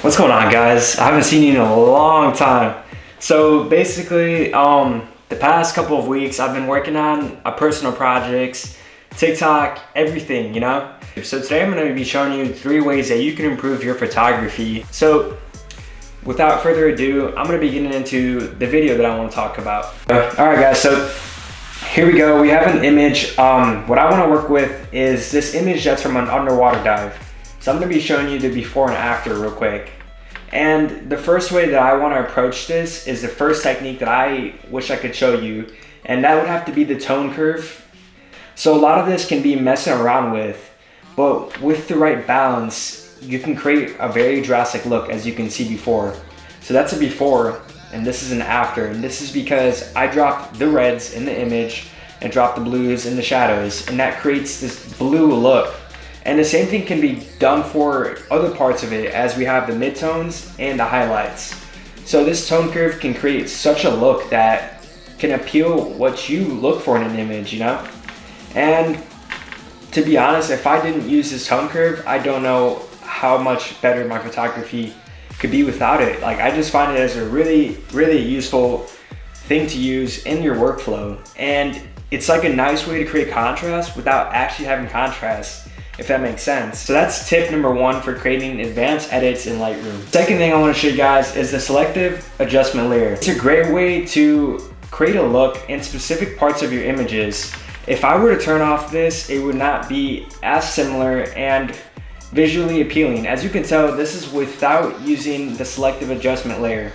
What's going on, guys? I haven't seen you in a long time. So basically, the past couple of weeks I've been working on personal projects, TikTok, everything, you know? So today I'm going to be showing you 3 ways that you can improve your photography. So without further ado, I'm going to be getting into the video that I want to talk about. Alright guys, so here we go. We have an image. What I want to work with is this image that's from an underwater dive. So I'm going to be showing you the before and after real quick. And the first way that I want to approach this is the first technique that I wish I could show you, and that would have to be the tone curve. So a lot of this can be messing around with, but with the right balance, you can create a very drastic look, as you can see before. So that's a before, and this is an after, and this is because I dropped the reds in the image and dropped the blues in the shadows, and that creates this blue look. And the same thing can be done for other parts of it, as we have the midtones and the highlights. So this tone curve can create such a look that can appeal what you look for in an image, you know? And to be honest, if I didn't use this tone curve, I don't know how much better my photography could be without it. Like, I just find it as a really, really useful thing to use in your workflow. And it's like a nice way to create contrast without actually having contrast, if that makes sense. So that's tip number 1 for creating advanced edits in Lightroom. Second thing I want to show you guys is the selective adjustment layer. It's a great way to create a look in specific parts of your images. If I were to turn off this, it would not be as similar and visually appealing. As you can tell, this is without using the selective adjustment layer.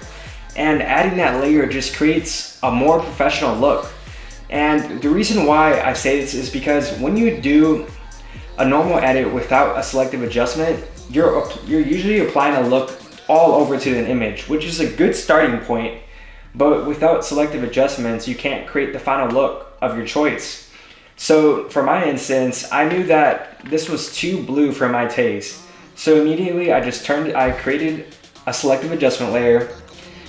And adding that layer just creates a more professional look. And the reason why I say this is because when you do a normal edit without a selective adjustment, you're usually applying a look all over to an image, which is a good starting point, but without selective adjustments, you can't create the final look of your choice. So for my instance, I knew that this was too blue for my taste. So immediately I created a selective adjustment layer,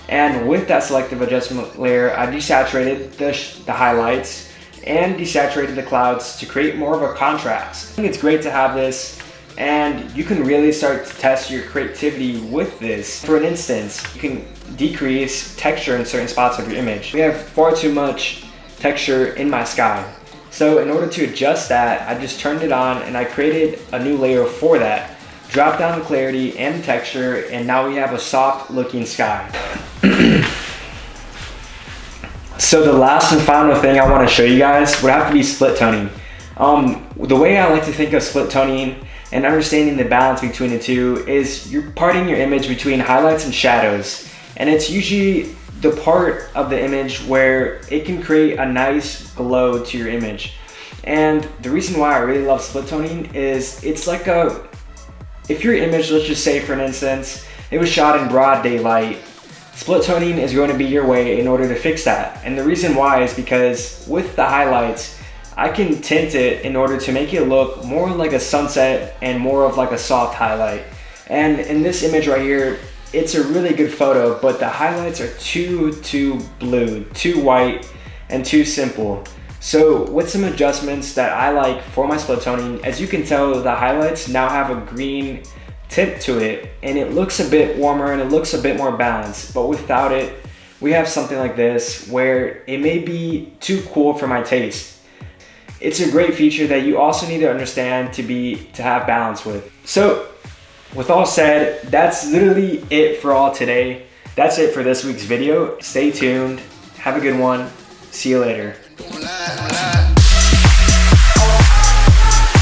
and with that selective adjustment layer, I desaturated the highlights and desaturated the clouds to create more of a contrast. I think it's great to have this, and you can really start to test your creativity with this. For an instance, you can decrease texture in certain spots of your image. We have far too much texture in my sky. So in order to adjust that, I just turned it on and I created a new layer for that. Dropped down the clarity and the texture, and now we have a soft looking sky. So the last and final thing I want to show you guys would have to be split toning. The way I like to think of split toning and understanding the balance between the two is you're parting your image between highlights and shadows. And it's usually the part of the image where it can create a nice glow to your image. And the reason why I really love split toning is it's like if your image, let's just say for an instance, it was shot in broad daylight, split toning is going to be your way in order to fix that. And the reason why is because with the highlights, I can tint it in order to make it look more like a sunset and more of like a soft highlight. And in this image right here, it's a really good photo, but the highlights are too blue, too white, and too simple. So with some adjustments that I like for my split toning, as you can tell, the highlights now have a green tint to it, and it looks a bit warmer and it looks a bit more balanced. But without it, we have something like this where it may be too cool for my taste. It's a great feature that you also need to understand to have balance with. So with all said, that's literally it for all today. That's it for this week's video. Stay tuned, have a good one, see you later.